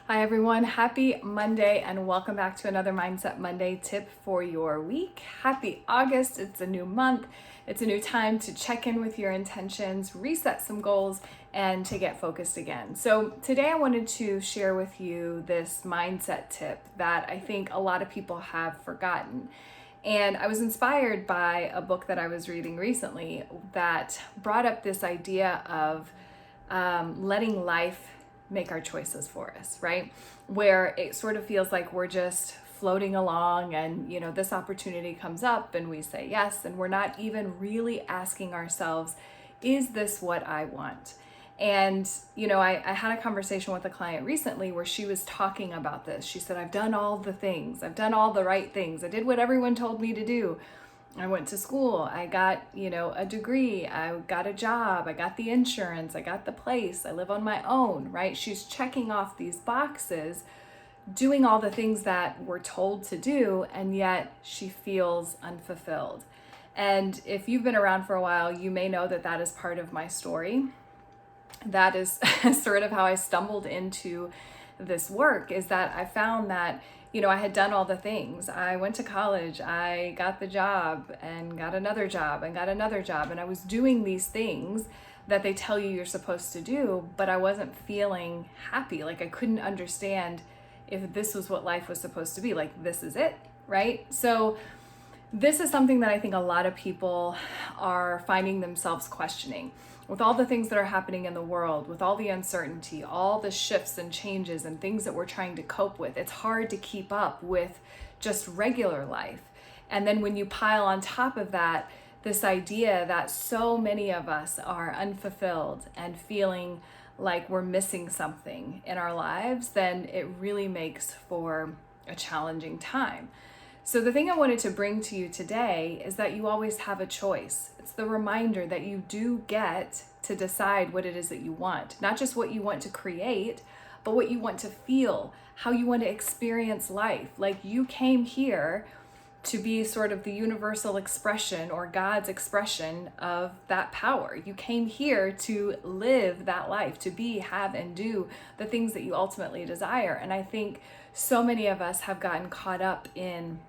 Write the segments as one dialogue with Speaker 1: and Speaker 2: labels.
Speaker 1: Hi everyone, happy Monday and welcome back to another Mindset Monday tip for your week. Happy August, it's a new month, it's a new time to check in with your intentions, reset some goals, and to get focused again. So today I wanted to share with you this mindset tip that I think a lot of people have forgotten. And I was inspired by a book that I was reading recently that brought up this idea of letting life make our choices for us, right? Where it sort of feels like we're just floating along and, this opportunity comes up and we say yes, and we're not even really asking ourselves, is this what I want? And, I had a conversation with a client recently where she was talking about this. She said, I've done all the things, I've done all the right things, I did what everyone told me to do. I went to school, I got, a degree, I got a job, I got the insurance, I got the place, I live on my own, right? She's checking off these boxes, doing all the things that we're told to do, and yet she feels unfulfilled. And if you've been around for a while, you may know that that is part of my story. That is sort of how I stumbled into this work, is that I found that I had done all the things. I went to college, I got the job and got another job and got another job. And I was doing these things that they tell you you're supposed to do, but I wasn't feeling happy. Like I couldn't understand if this was what life was supposed to be. Like, this is it, right? So this is something that I think a lot of people are finding themselves questioning. With all the things that are happening in the world, with all the uncertainty, all the shifts and changes and things that we're trying to cope with, it's hard to keep up with just regular life. And then when you pile on top of that, this idea that so many of us are unfulfilled and feeling like we're missing something in our lives, then it really makes for a challenging time. So the thing I wanted to bring to you today is that you always have a choice. It's the reminder that you do get to decide what it is that you want, not just what you want to create, but what you want to feel, how you want to experience life. Like, you came here to be sort of the universal expression or God's expression of that power. You came here to live that life, to be, have, and do the things that you ultimately desire. And I think so many of us have gotten caught up in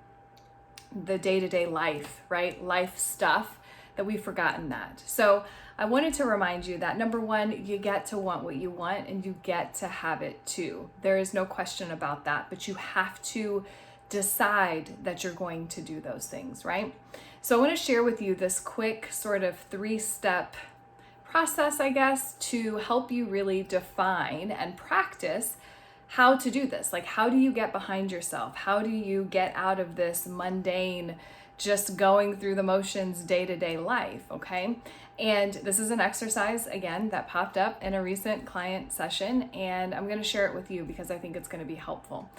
Speaker 1: the day-to-day life, right? Life stuff, that we've forgotten that. So I wanted to remind you that, number one, you get to want what you want and you get to have it too. There is no question about that, but you have to decide that you're going to do those things, right? So I want to share with you this quick sort of 3-step process, I guess, to help you really define and practice how to do this. Like, how do you get behind yourself? How do you get out of this mundane, just going through the motions day-to-day life, okay? And this is an exercise, again, that popped up in a recent client session, and I'm going to share it with you because I think it's going to be helpful.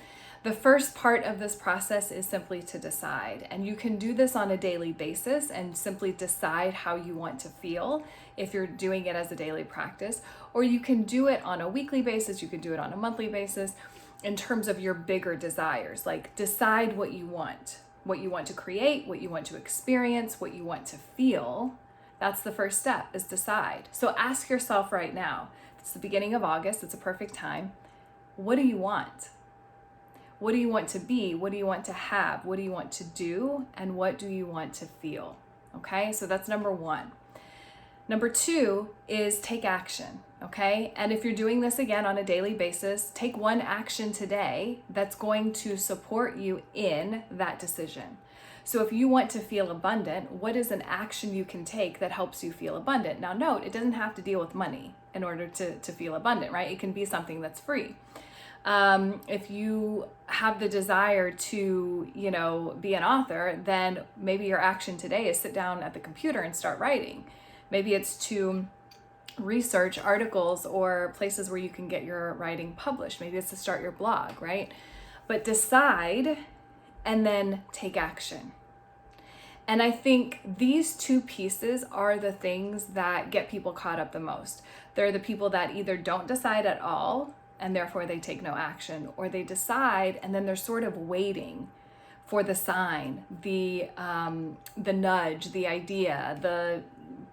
Speaker 1: The first part of this process is simply to decide, and you can do this on a daily basis and simply decide how you want to feel if you're doing it as a daily practice, or you can do it on a weekly basis, you can do it on a monthly basis in terms of your bigger desires. Like, decide what you want to create, what you want to experience, what you want to feel. That's the first step, is decide. So ask yourself right now, it's the beginning of August, it's a perfect time. What do you want? What do you want to be? What do you want to have? What do you want to do? And what do you want to feel? Okay, so that's number one. Number two is take action, okay? And if you're doing this again on a daily basis, take one action today that's going to support you in that decision. So if you want to feel abundant, what is an action you can take that helps you feel abundant? Now note, it doesn't have to deal with money in order to feel abundant, right? It can be something that's free. If you have the desire to, be an author, then maybe your action today is sit down at the computer and start writing. Maybe it's to research articles or places where you can get your writing published. Maybe it's to start your blog, right? But decide and then take action. And I think these two pieces are the things that get people caught up the most. They're the people that either don't decide at all, and therefore they take no action, or they decide and then they're sort of waiting for the sign, the nudge, the idea, the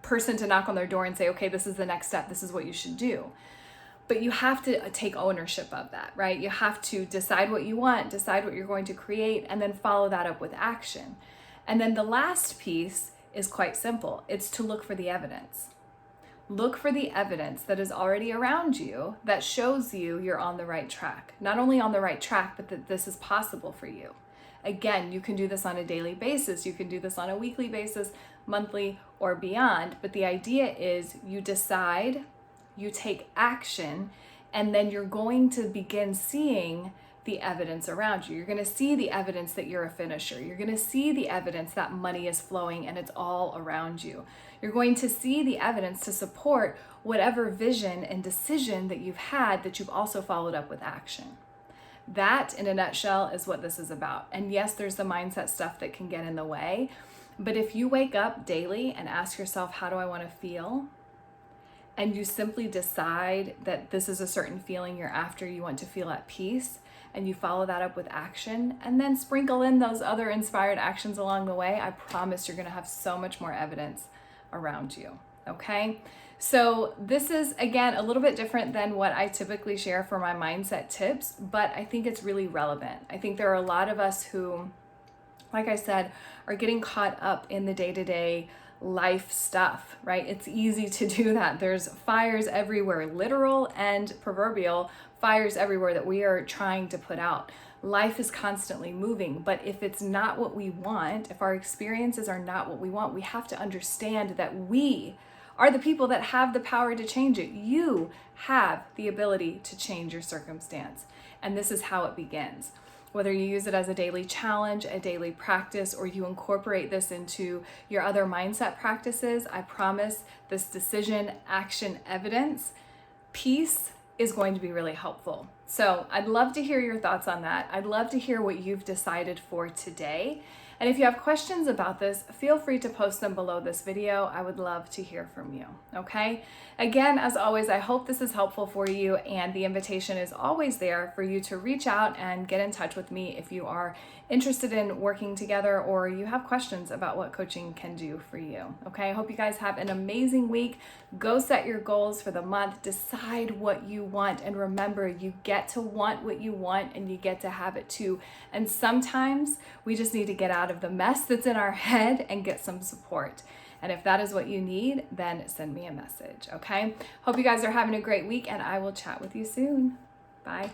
Speaker 1: person to knock on their door and say, okay, this is the next step, this is what you should do. But you have to take ownership of that, right? You have to decide what you want, decide what you're going to create, and then follow that up with action. And then the last piece is quite simple. It's to look for the evidence. Look for the evidence that is already around you that shows you you're on the right track. Not only on the right track, but that this is possible for you. Again, you can do this on a daily basis. You can do this on a weekly basis, monthly, or beyond. But the idea is you decide, you take action, and then you're going to begin seeing the evidence around you. You're going to see the evidence that you're a finisher. You're going to see the evidence that money is flowing and it's all around you. You're going to see the evidence to support whatever vision and decision that you've had that you've also followed up with action. That, in a nutshell, is what this is about. And yes, there's the mindset stuff that can get in the way. But if you wake up daily and ask yourself, how do I want to feel? And you simply decide that this is a certain feeling you're after, you want to feel at peace, and you follow that up with action, and then sprinkle in those other inspired actions along the way, I promise you're going to have so much more evidence around you. Okay? So this is, again, a little bit different than what I typically share for my mindset tips, but I think it's really relevant. I think there are a lot of us who, like I said, are getting caught up in the day-to-day life stuff, right? It's easy to do that. There's fires everywhere, literal and proverbial fires everywhere that we are trying to put out. Life is constantly moving, but if it's not what we want, if our experiences are not what we want, we have to understand that we are the people that have the power to change it. You have the ability to change your circumstance, and this is how it begins. Whether you use it as a daily challenge, a daily practice, or you incorporate this into your other mindset practices, I promise this decision, action, evidence piece is going to be really helpful. So I'd love to hear your thoughts on that. I'd love to hear what you've decided for today. And if you have questions about this, feel free to post them below this video. I would love to hear from you, okay? Again, as always, I hope this is helpful for you, and the invitation is always there for you to reach out and get in touch with me if you are interested in working together or you have questions about what coaching can do for you, okay? I hope you guys have an amazing week. Go set your goals for the month, decide what you want, and remember, you get to want what you want and you get to have it too. And sometimes we just need to get out of the mess that's in our head and get some support. And if that is what you need, then send me a message, okay? Hope you guys are having a great week, and I will chat with you soon. Bye.